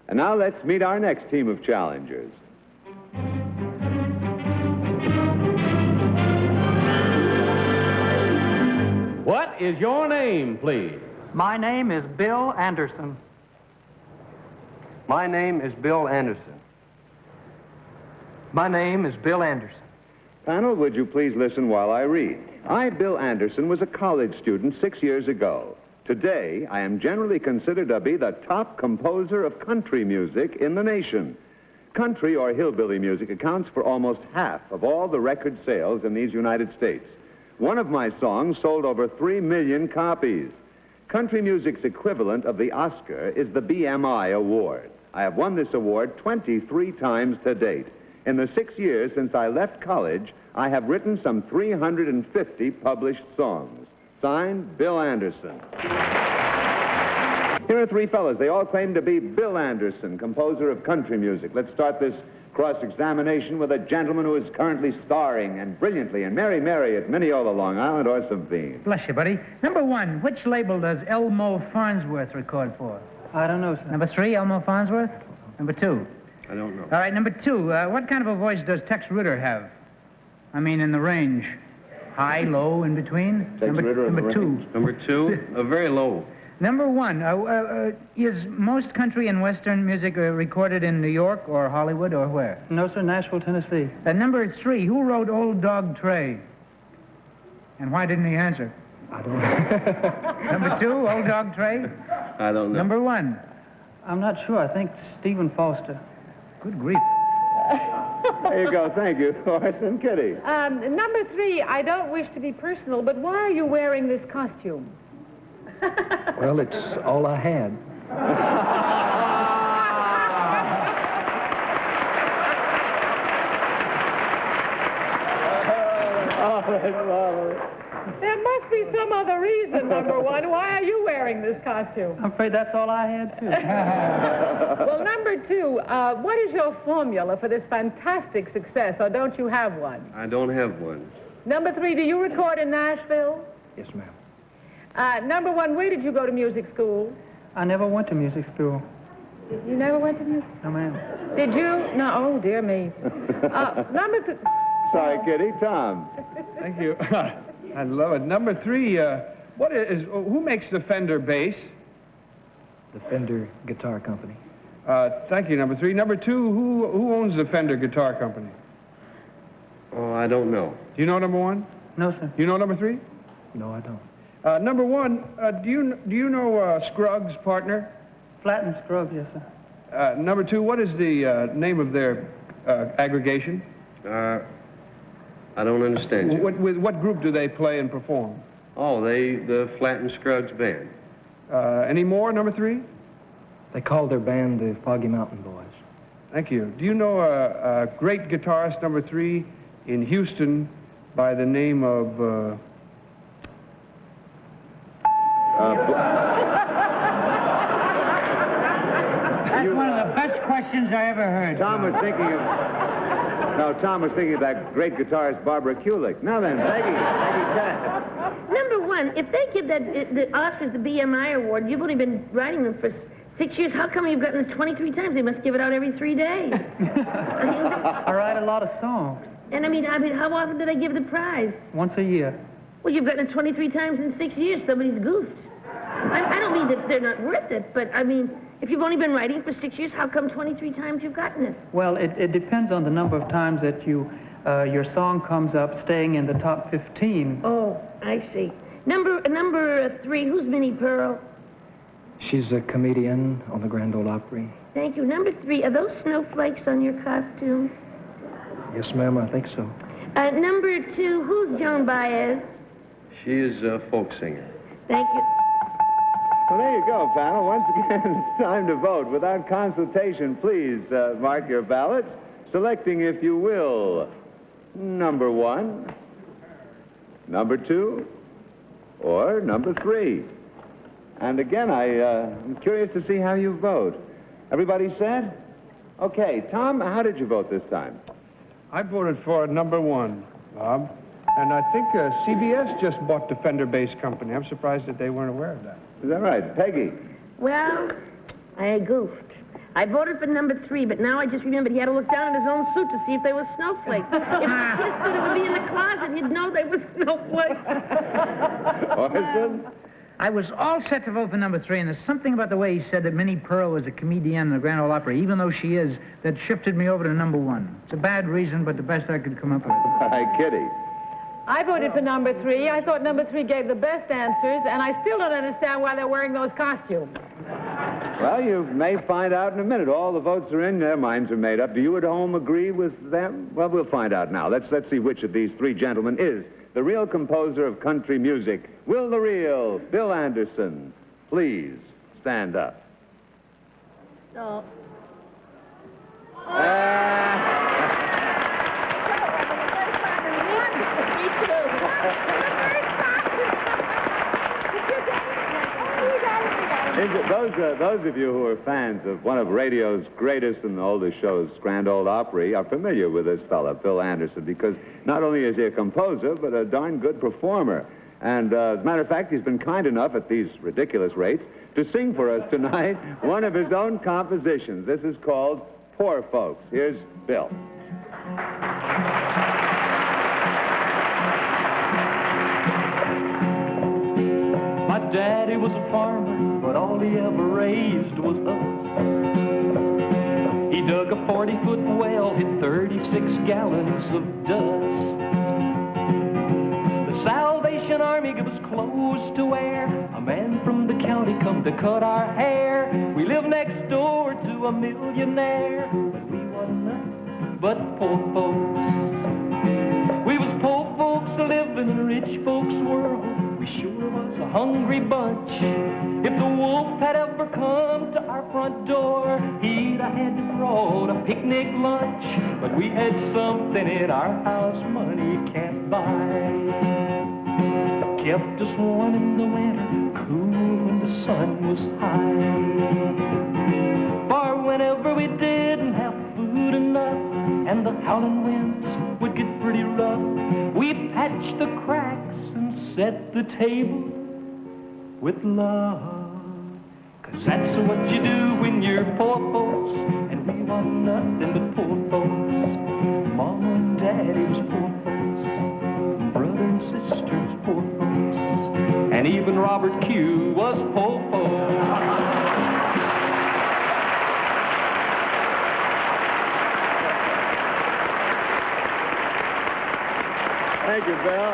And now let's meet our next team of challengers. What is your name, please? My name is Bill Anderson. My name is Bill Anderson. My name is Bill Anderson. Panel, would you please listen while I read? I, Bill Anderson, was a college student 6 years ago. Today, I am generally considered to be the top composer of country music in the nation. Country or hillbilly music accounts for almost half of all the record sales in these United States. One of my songs sold over 3 million copies. Country music's equivalent of the Oscar is the BMI Award. I have won this award 23 times to date. In the 6 years since I left college, I have written some 350 published songs. Signed, Bill Anderson. Here are three fellas. They all claim to be Bill Anderson, composer of country music. Let's start this cross-examination with a gentleman who is currently starring and brilliantly in Mary Mary at Mineola, Long Island, Orson Bean. Bless you, buddy. Number one, which label does Elmo Farnsworth record for? I don't know, sir. Number three, Elmo Farnsworth? Number two? I don't know. All right, number two, what kind of a voice does Tex Ritter have? I mean, in the range. High, low, in between? Tex Ritter in the Number two. range. Number two, very low. Number one, is most country and western music recorded in New York or Hollywood or where? No, sir, Nashville, Tennessee. Number three, who wrote Old Dog Tray? And why didn't he answer? I don't know. Number two, Old Dog Tray? I don't know. Number one. I'm not sure. I think Stephen Foster. Good grief. There you go. Thank you, Orson. Kitty. Number three, I don't wish to be personal, but why are you wearing this costume? Well, it's all I had. Oh, that's marvelous. There must be some other reason, number one. Why are you wearing this costume? I'm afraid that's all I had, too. Well, number two, what is your formula for this fantastic success, or don't you have one? I don't have one. Number three, do you record in Nashville? Yes, ma'am. Number one, where did you go to music school? I never went to music school. You never went to music No, ma'am. school? Did you? No, oh, dear me. Number two. Sorry, Kitty. Tom. Thank you. I love it. Number three, who makes the Fender bass? The Fender Guitar Company. Thank you, number three. Number two, who owns the Fender Guitar Company? Oh, I don't know. Do you know number one? No, sir. You know number three? No, I don't. Number one, do you know Scruggs' partner? Flat and Scruggs, yes, sir. Number two, what is the name of their aggregation? I don't understand you. With what group do they play and perform? Oh, the Flat and Scruggs band. Any more, number three? They called their band the Foggy Mountain Boys. Thank you. Do you know a great guitarist, number three, in Houston by the name of... That's one of the best questions I ever heard. Tom was thinking of that great guitarist Barbara Kulick. Now then, Peggy Cass. Number one, if they give the Oscars the BMI award, you've only been writing them for 6 years. How come you've gotten it 23 times? They must give it out every 3 days. I write a lot of songs. And I mean, how often do they give the prize? Once a year. Well, you've gotten it 23 times in 6 years. Somebody's goofed. I don't mean that they're not worth it, but I mean, if you've only been writing for 6 years, how come 23 times you've gotten it? Well, it depends on the number of times that your song comes up staying in the top 15. Oh, I see. Number three, who's Minnie Pearl? She's a comedian on the Grand Ole Opry. Thank you. Number three, are those snowflakes on your costume? Yes, ma'am, I think so. Number two, who's Joan Baez? She is a folk singer. Thank you. Well, there you go, panel. Once again, it's time to vote. Without consultation, please mark your ballots, selecting, if you will, number one, number two, or number three. And again, I'm curious to see how you vote. Everybody said? Okay, Tom, how did you vote this time? I voted for number one, Bob. And I think CBS just bought the Fender Bass Company. I'm surprised that they weren't aware of that. Is that right? Peggy? Well, I goofed. I voted for number 3, but now I just remembered he had to look down at his own suit to see if they were snowflakes. If his suit would be in the closet, he'd know they were snowflakes. Orson? I was all set to vote for number 3, and there's something about the way he said that Minnie Pearl was a comedian in the Grand Ole Opry, even though she is, that shifted me over to number 1. It's a bad reason, but the best I could come up with. All right, Kitty. I voted for number 3. I thought number 3 gave the best answers, and I still don't understand why they're wearing those costumes. Well, you may find out in a minute. All the votes are in. Their minds are made up. Do you at home agree with them? Well, we'll find out now. Let's see which of these 3 gentlemen is the real composer of country music. Will the real Bill Anderson please stand up? No. Those of you who are fans of one of radio's greatest and oldest shows, Grand Ole Opry, are familiar with this fella, Bill Anderson, because not only is he a composer, but a darn good performer. And as a matter of fact, he's been kind enough at these ridiculous rates to sing for us tonight one of his own compositions. This is called Poor Folks. Here's Bill. My daddy was a farmer, but all he ever raised was us. He dug a 40-foot well, hit 36 gallons of dust. The Salvation Army gave us clothes to wear. A man from the county come to cut our hair. We lived next door to a millionaire, but we wasn't nothing but poor folks. We was poor folks living in a rich folks' world. We sure was a hungry bunch. If the wolf had ever come to our front door, he'd have had to brought a picnic lunch. But we had something in our house money can't buy. Kept us warm in the winter, cool when the sun was high. For whenever we didn't have food enough, and the howling winds would get pretty rough, we'd patch the cracks and set the table with love. 'Cause that's what you do when you're poor folks, and we want nothing but poor folks. Mama and Daddy was poor folks, brother and sister was poor folks, and even Robert Q was poor folks. Thank you, Bill.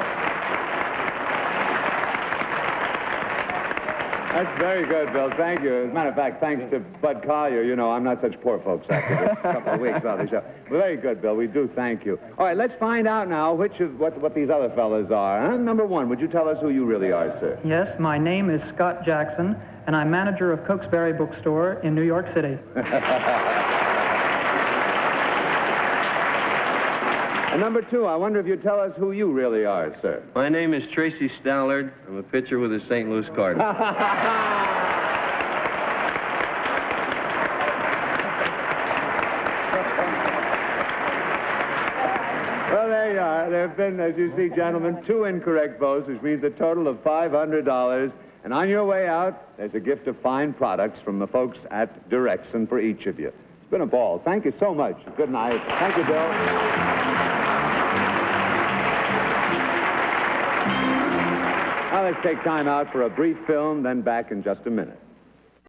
That's very good, Bill. Thank you. As a matter of fact, thanks to Bud Collier, you know, I'm not such poor folks after this couple of weeks on the show. Well, very good, Bill. We do thank you. All right, let's find out now what these other fellas are. Huh? Number 1, would you tell us who you really are, sir? Yes, my name is Scott Jackson, and I'm manager of Cokesbury Bookstore in New York City. And number 2, I wonder if you'd tell us who you really are, sir. My name is Tracy Stallard. I'm a pitcher with the St. Louis Cardinals. Well, there you are. There have been, as you see, gentlemen, 2 incorrect votes, which means a total of $500. And on your way out, there's a gift of fine products from the folks at Direxon for each of you. It's been a ball. Thank you so much. Good night. Thank you, Bill. Now let's take time out for a brief film, then back in just a minute.